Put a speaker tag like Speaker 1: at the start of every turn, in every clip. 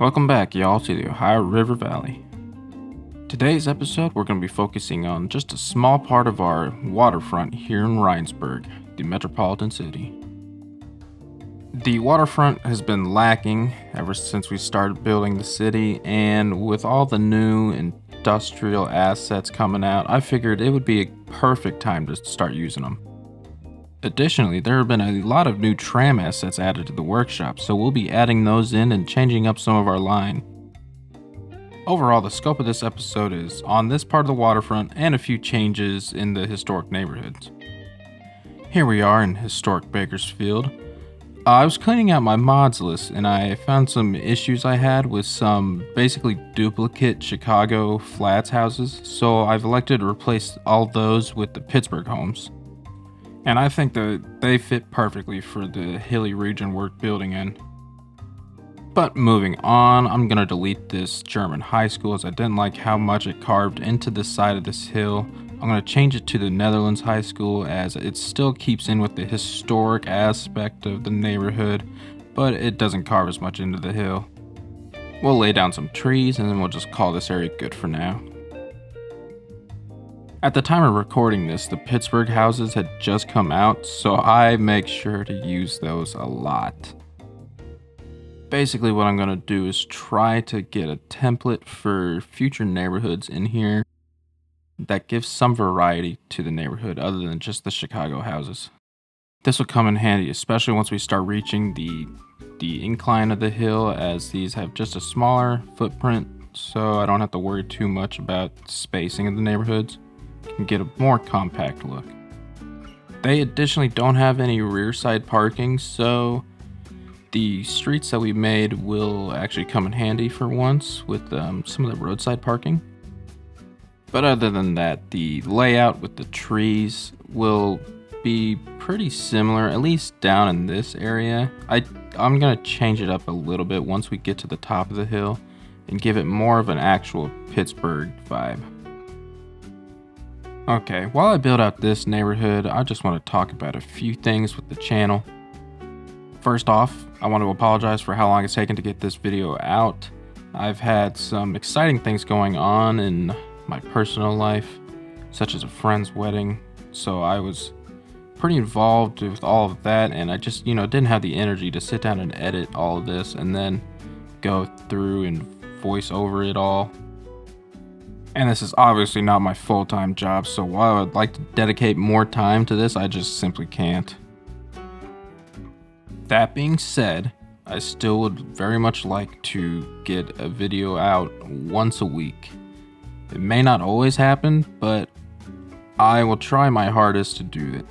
Speaker 1: Welcome back, y'all, to the Ohio River Valley. Today's episode, we're going to be focusing on just a small part of our waterfront here in Rhinesburg, the metropolitan city. The waterfront has been lacking ever since we started building the city, and with all the new industrial assets coming out, I figured it would be a perfect time to start using them. Additionally, there have been a lot of new tram assets added to the workshop, so we'll be adding those in and changing up some of our line. Overall, the scope of this episode is on this part of the waterfront and a few changes in the historic neighborhoods. Here we are in historic Bakersfield. I was cleaning out my Modlist and I found some issues I had with some basically duplicate Chicago flats houses, so I've elected to replace all those with the Pittsburgh homes. And I think that they fit perfectly for the hilly region we're building in. But moving on, I'm going to delete this German high school as I didn't like how much it carved into the side of this hill. I'm going to change it to the Netherlands High School as it still keeps in with the historic aspect of the neighborhood, but it doesn't carve as much into the hill. We'll lay down some trees and then we'll just call this area good for now. At the time of recording this, the Pittsburgh houses had just come out, so I make sure to use those a lot. Basically what I'm going to do is try to get a template for future neighborhoods in here that gives some variety to the neighborhood other than just the Chicago houses. This will come in handy, especially once we start reaching the incline of the hill, as these have just a smaller footprint, so I don't have to worry too much about spacing of the neighborhoods. Can get a more compact look. They additionally don't have any rear side parking, so the streets that we made will actually come in handy for once with some of the roadside parking. But other than that, the layout with the trees will be pretty similar, at least down in this area. I'm going to change it up a little bit once we get to the top of the hill and give it more of an actual Pittsburgh vibe. Okay, while I build out this neighborhood, I just want to talk about a few things with the channel. First off, I want to apologize for how long it's taken to get this video out. I've had some exciting things going on in my personal life, such as a friend's wedding, so I was pretty involved with all of that, and I just, didn't have the energy to sit down and edit all of this and then go through and voice over it all. And this is obviously not my full-time job, so while I would like to dedicate more time to this, I just simply can't. That being said, I still would very much like to get a video out once a week. It may not always happen, but I will try my hardest to do it.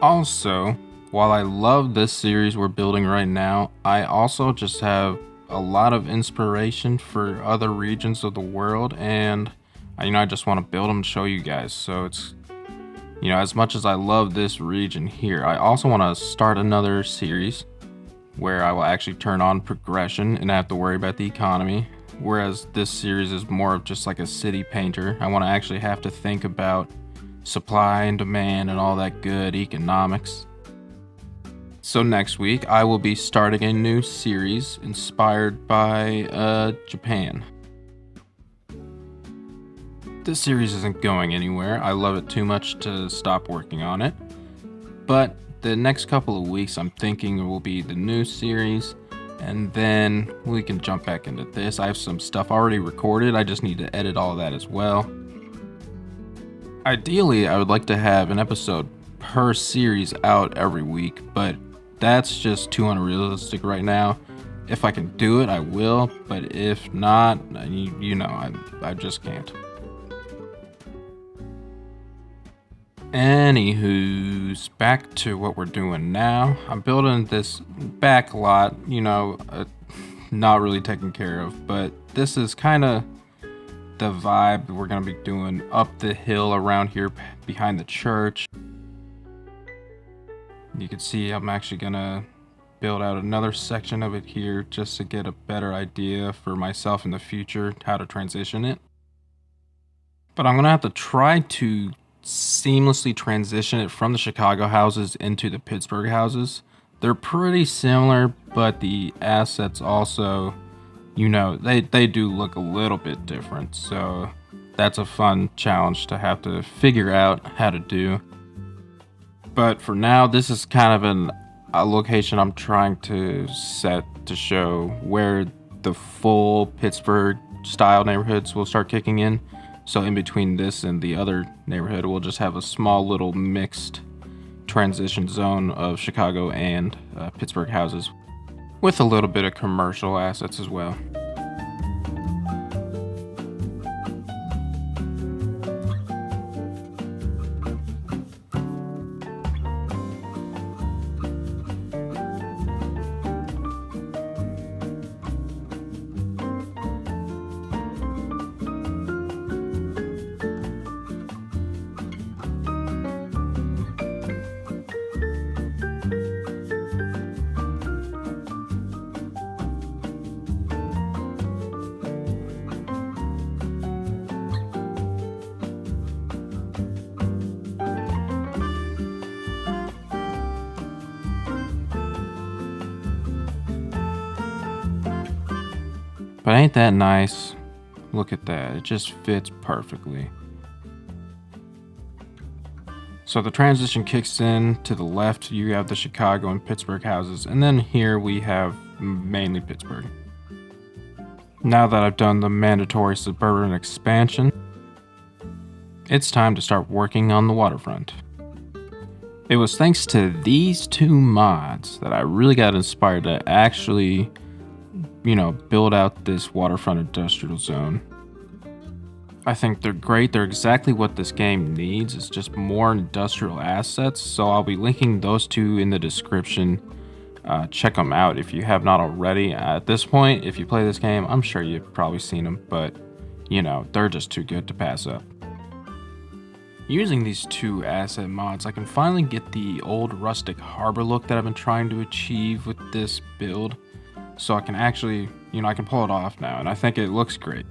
Speaker 1: Also, while I love this series we're building right now, I also just have a lot of inspiration for other regions of the world, and I just want to build them and show you guys. So it's, as much as I love this region here, I also want to start another series where I will actually turn on progression and not have to worry about the economy, whereas this series is more of just like a city painter. I want to actually have to think about supply and demand and all that good economics. So next week, I will be starting a new series inspired by Japan. This series isn't going anywhere. I love it too much to stop working on it. But the next couple of weeks, I'm thinking will be the new series, and then we can jump back into this. I have some stuff already recorded. I just need to edit all of that as well. Ideally, I would like to have an episode per series out every week, but that's just too unrealistic right now. If I can do it, I will, but if not, I just can't. Anywho's, back to what we're doing now. I'm building this back lot, not really taken care of, but this is kind of the vibe we're going to be doing up the hill around here behind the church. You can see I'm actually going to build out another section of it here just to get a better idea for myself in the future how to transition it. But I'm going to have to try to seamlessly transition it from the Chicago houses into the Pittsburgh houses. They're pretty similar, but the assets also, they do look a little bit different. So that's a fun challenge to have to figure out how to do. But for now, this is kind of a location I'm trying to set to show where the full Pittsburgh style neighborhoods will start kicking in. So in between this and the other neighborhood, we'll just have a small little mixed transition zone of Chicago and Pittsburgh houses with a little bit of commercial assets as well. But ain't that nice? Look at that, it just fits perfectly. So the transition kicks in. To the left, you have the Chicago and Pittsburgh houses, and then here we have mainly Pittsburgh. Now that I've done the mandatory suburban expansion, it's time to start working on the waterfront. It was thanks to these two mods that I really got inspired to actually, build out this waterfront industrial zone. I think they're great. They're exactly what this game needs. It's just more industrial assets. So I'll be linking those two in the description. Check them out if you have not already. At this point, if you play this game, I'm sure you've probably seen them, but they're just too good to pass up. Using these two asset mods, I can finally get the old rustic harbor look that I've been trying to achieve with this build. So I can actually, I can pull it off now, and I think it looks great.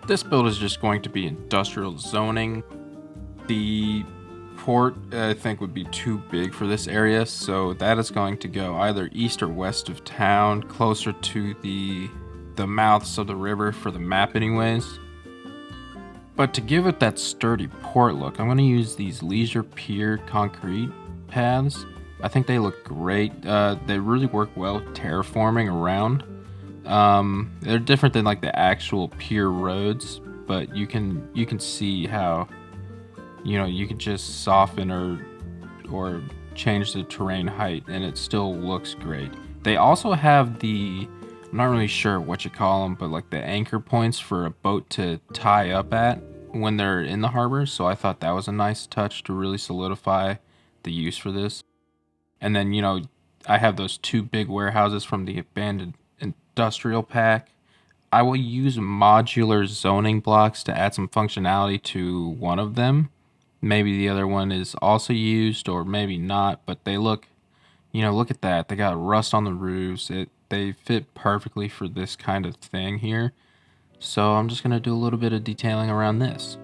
Speaker 1: This build is just going to be industrial zoning. The port, I think, would be too big for this area, so that is going to go either east or west of town, closer to the mouths of the river for the map anyways. But to give it that sturdy port look, I'm going to use these leisure pier concrete paths. I think they look great. They really work well terraforming around. They're different than like the actual pier roads, but you can see how you can just soften or change the terrain height and it still looks great. They also have I'm not really sure what you call them, but like the anchor points for a boat to tie up at when they're in the harbor. So I thought that was a nice touch to really solidify the use for this. And then, I have those two big warehouses from the abandoned industrial pack. I will use modular zoning blocks to add some functionality to one of them. Maybe the other one is also used or maybe not, but they look at that. They got rust on the roofs. They fit perfectly for this kind of thing here. So I'm just going to do a little bit of detailing around this.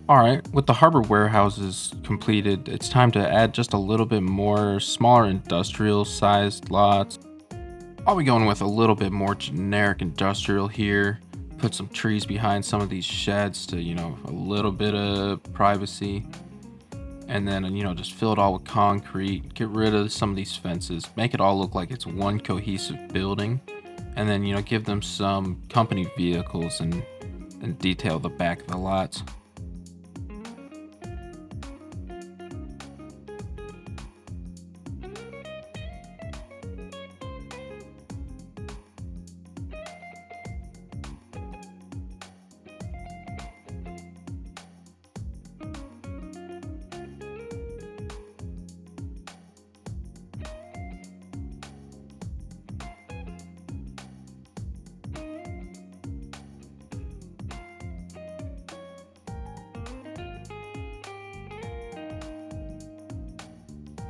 Speaker 1: Alright, with the harbor warehouses completed, it's time to add just a little bit more smaller industrial sized lots. I'll be going with a little bit more generic industrial here. Put some trees behind some of these sheds to, a little bit of privacy. And then, just fill it all with concrete. Get rid of some of these fences. Make it all look like it's one cohesive building. And then, give them some company vehicles and detail the back of the lots.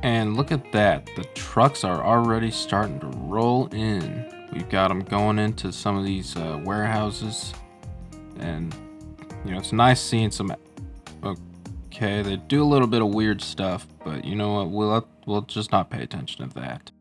Speaker 1: And look at that, the trucks are already starting to roll in. We've got them going into some of these warehouses, and it's nice seeing some. Okay, they do a little bit of weird stuff, but you know what? We'll just not pay attention to that.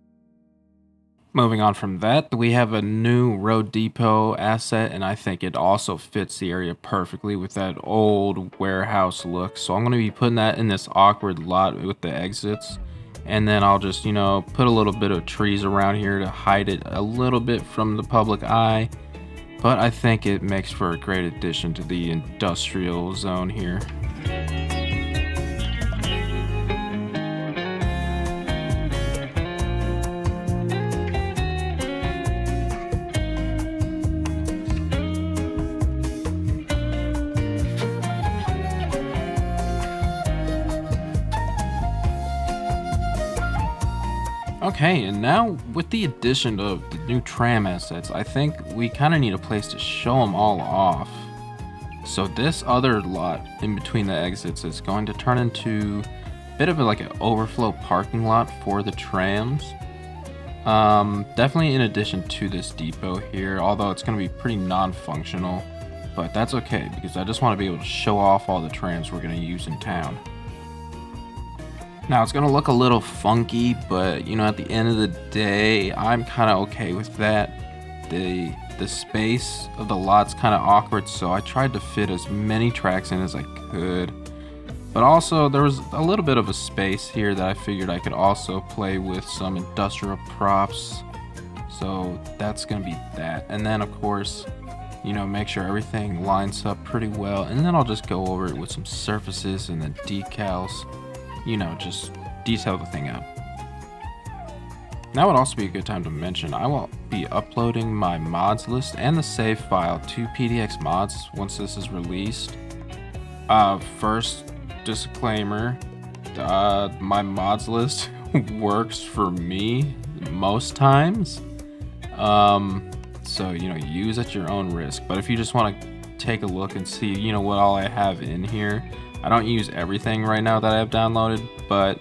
Speaker 1: Moving on from that, we have a new road depot asset, and I think it also fits the area perfectly with that old warehouse look. So I'm going to be putting that in this awkward lot with the exits. And then I'll just, put a little bit of trees around here to hide it a little bit from the public eye. But I think it makes for a great addition to the industrial zone here. Okay, and now with the addition of the new tram assets, I think we kind of need a place to show them all off. So this other lot in between the exits is going to turn into a bit of like an overflow parking lot for the trams. Definitely in addition to this depot here, although it's going to be pretty non-functional, but that's okay because I just want to be able to show off all the trams we're going to use in town. Now it's gonna look a little funky, but at the end of the day, I'm kind of okay with that. The space of the lot's kind of awkward, so I tried to fit as many tracks in as I could. But also there was a little bit of a space here that I figured I could also play with some industrial props. So that's gonna be that. And then of course, make sure everything lines up pretty well. And then I'll just go over it with some surfaces and the decals. Just detail the thing out. Now would also be a good time to mention I will be uploading my mods list and the save file to PDX mods once this is released. First disclaimer, my mods list works for me most times. So use at your own risk. But if you just want to take a look and see what all I have in here, I don't use everything right now that I have downloaded, but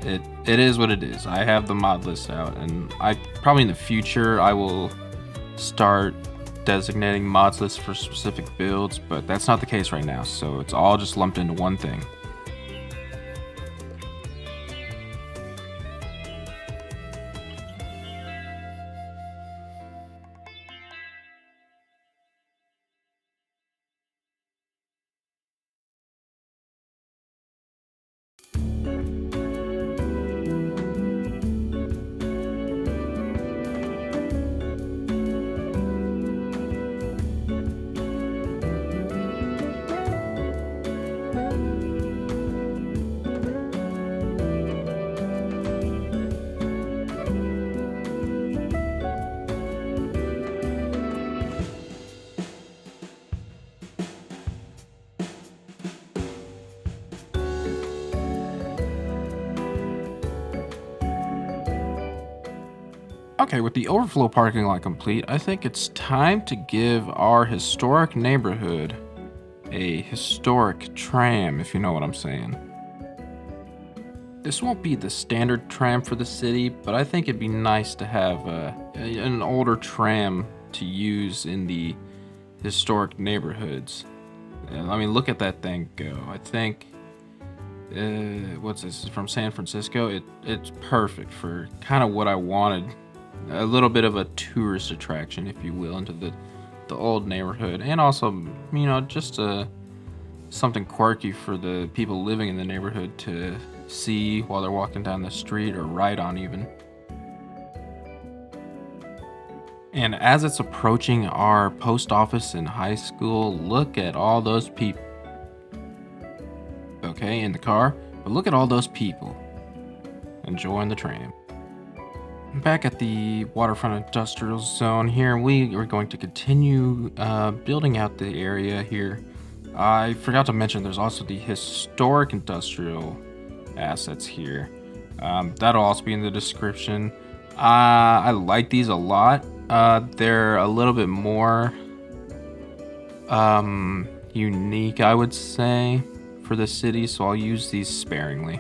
Speaker 1: it is what it is. I have the mod list out, and I probably in the future I will start designating mods lists for specific builds, but that's not the case right now, so it's all just lumped into one thing. Okay, with the overflow parking lot complete, I think it's time to give our historic neighborhood a historic tram, if you know what I'm saying. This won't be the standard tram for the city, but I think it'd be nice to have an older tram to use in the historic neighborhoods. I mean, look at that thing go. I think, what's this? From San Francisco. It's perfect for kind of what I wanted. A little bit of a tourist attraction, if you will, into the old neighborhood, and also, just something quirky for the people living in the neighborhood to see while they're walking down the street or ride on even. And as it's approaching our post office and high school, look at all those people. Okay, in the car, but look at all those people enjoying the tram. Back at the waterfront industrial zone here, we are going to continue building out the area here. I forgot to mention there's also the historic industrial assets here. That'll also be in the description. I like these a lot. They're a little bit more unique, I would say, for the city, so I'll use these sparingly.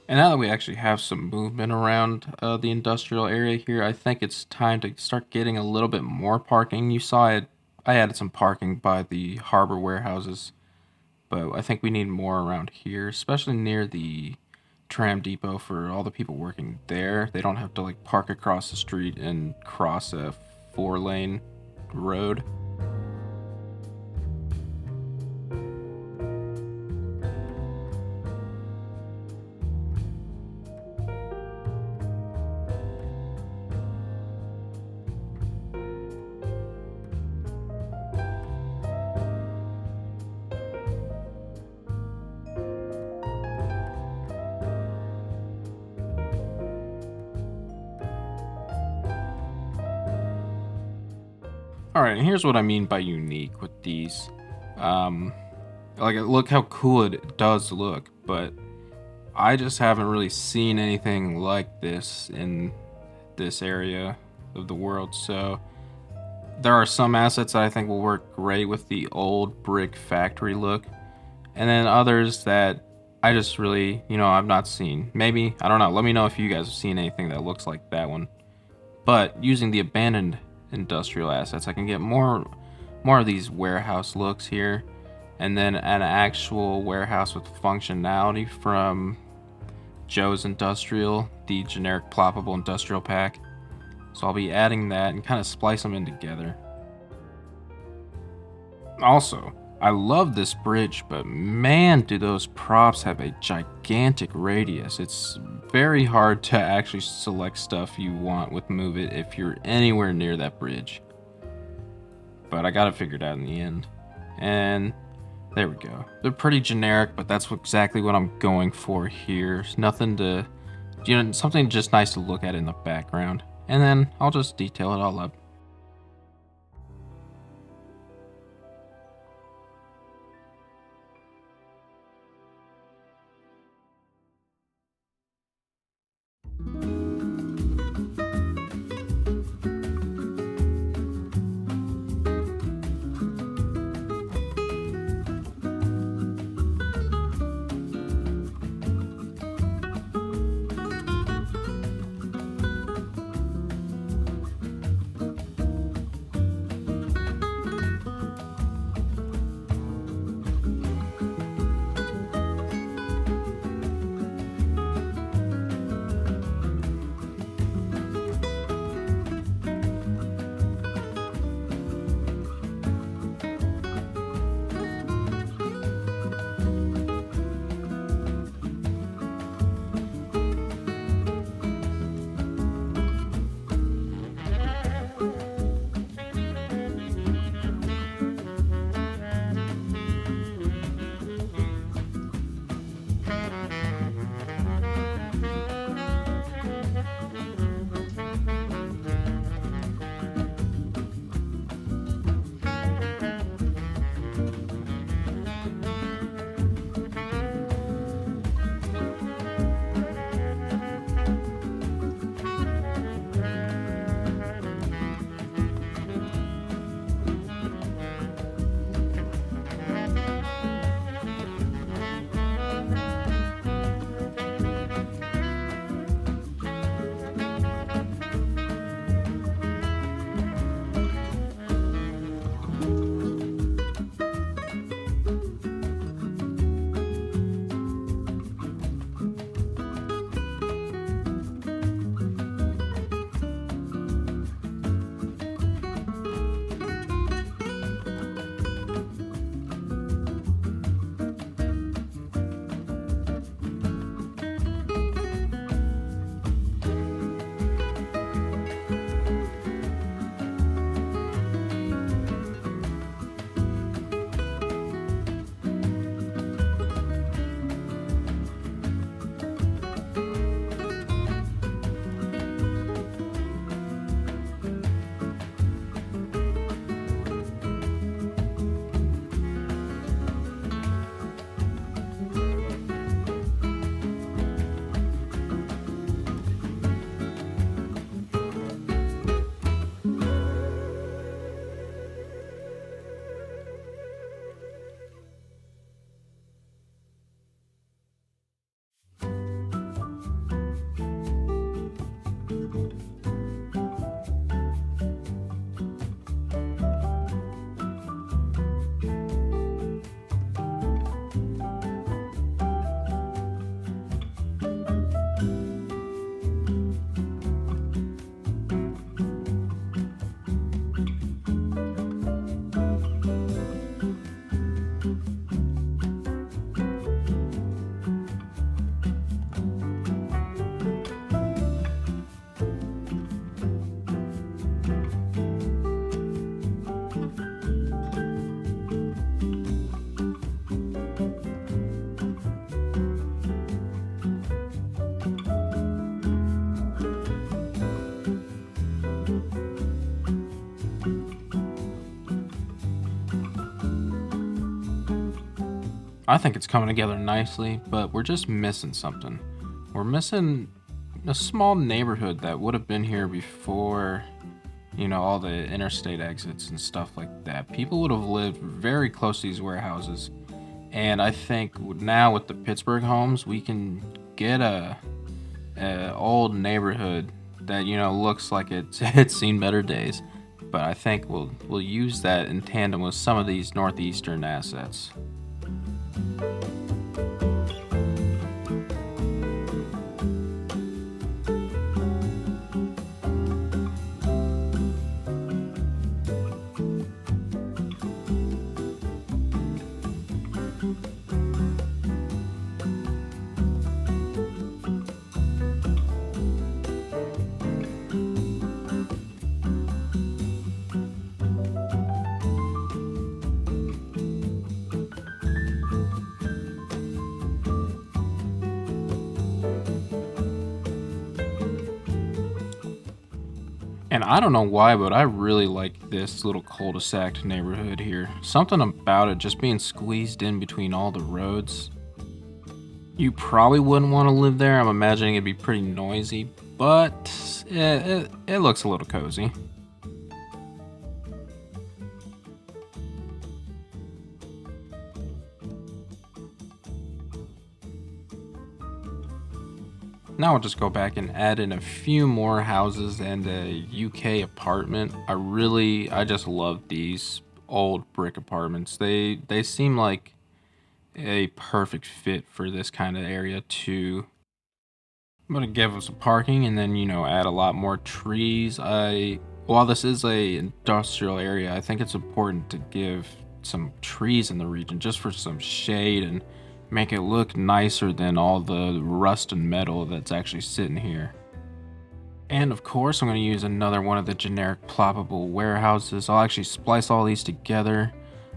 Speaker 1: And now that we actually have some movement around the industrial area here, I think it's time to start getting a little bit more parking. You saw it, I added some parking by the harbor warehouses, but I think we need more around here, especially near the tram depot for all the people working there. They don't have to like park across the street and cross a 4-lane road. All right, and here's what I mean by unique with these. Look how cool it does look, but I just haven't really seen anything like this in this area of the world. So there are some assets that I think will work great with the old brick factory look, and then others that I just really, I've not seen. Maybe, I don't know. Let me know if you guys have seen anything that looks like that one. But using the abandoned industrial assets, I can get more of these warehouse looks here, and then an actual warehouse with functionality from Joe's Industrial, the generic ploppable industrial pack. So I'll be adding that and kind of splice them in together. Also, I love this bridge, but man, do those props have a gigantic radius. It's very hard to actually select stuff you want with Move It if you're anywhere near that bridge. But I got it figured out in the end. And there we go. They're pretty generic, but that's exactly what I'm going for here. There's nothing to, something just nice to look at in the background. And then I'll just detail it all up. I think it's coming together nicely, but we're just missing something. We're missing a small neighborhood that would have been here before, all the interstate exits and stuff like that. People would have lived very close to these warehouses. And I think now with the Pittsburgh homes, we can get a old neighborhood that looks like it's seen better days. But I think we'll use that in tandem with some of these northeastern assets. And I don't know why, but I really like this little cul-de-sac neighborhood here. Something about it just being squeezed in between all the roads. You probably wouldn't want to live there. I'm imagining it'd be pretty noisy, but it looks a little cozy. Now I'll just go back and add in a few more houses and a UK apartment. I just love these old brick apartments. They seem like a perfect fit for this kind of area too. I'm gonna give them some parking and then add a lot more trees. While this is a industrial area, I think it's important to give some trees in the region just for some shade and make it look nicer than all the rust and metal that's actually sitting here. And of course, I'm going to use another one of the generic ploppable warehouses. I'll actually splice all these together.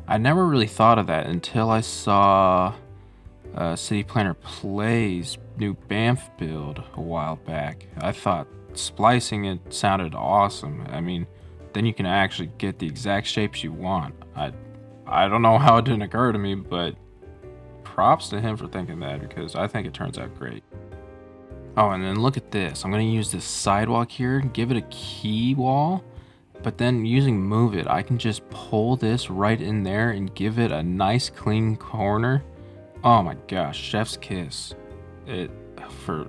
Speaker 1: I never really thought of that until I saw City Planner Play's new Banff build a while back. I thought splicing it sounded awesome. I mean, then you can actually get the exact shapes you want. I don't know how it didn't occur to me, but props to him for thinking that because I think it turns out great. Oh, and then look at this. I'm going to use this sidewalk here, give it a key wall, but then using Move It, I can just pull this right in there and give it a nice clean corner. Oh my gosh, chef's kiss. It for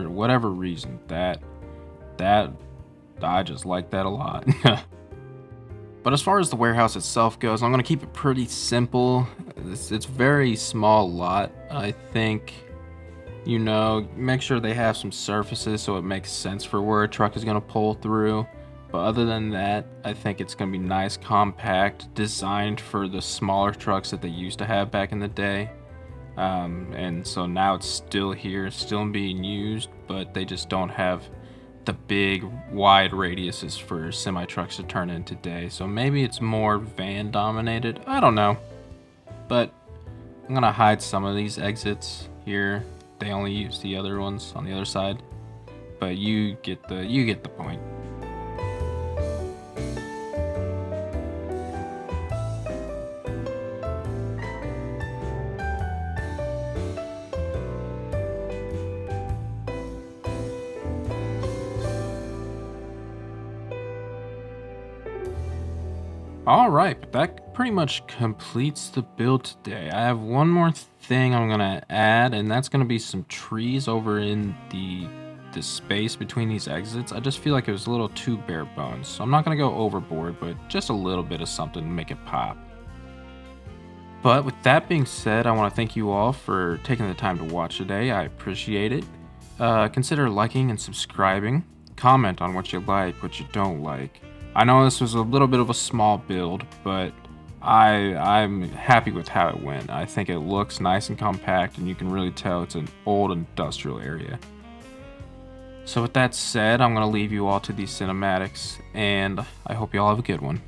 Speaker 1: whatever reason, that I just like that a lot. But as far as the warehouse itself goes, I'm going to keep it pretty simple. It's very small lot. I think, make sure they have some surfaces so it makes sense for where a truck is going to pull through. But other than that, I think it's going to be nice, compact, designed for the smaller trucks that they used to have back in the day. And so now it's still here, still being used, but they just don't have the big wide radiuses for semi trucks to turn in today. So maybe it's more van dominated. I don't know. But I'm gonna hide some of these exits here. They only use the other ones on the other side. But you get the point. Alright, but that pretty much completes the build today. I have one more thing I'm gonna add, and that's gonna be some trees over in the space between these exits. I just feel like it was a little too bare bones, so I'm not gonna go overboard, but just a little bit of something to make it pop. But with that being said, I want to thank you all for taking the time to watch today. I appreciate it. Consider liking and subscribing. Comment on what you like, what you don't like. I know this was a little bit of a small build, but I'm happy with how it went. I think it looks nice and compact, and you can really tell it's an old industrial area. So with that said, I'm going to leave you all to these cinematics, and I hope you all have a good one.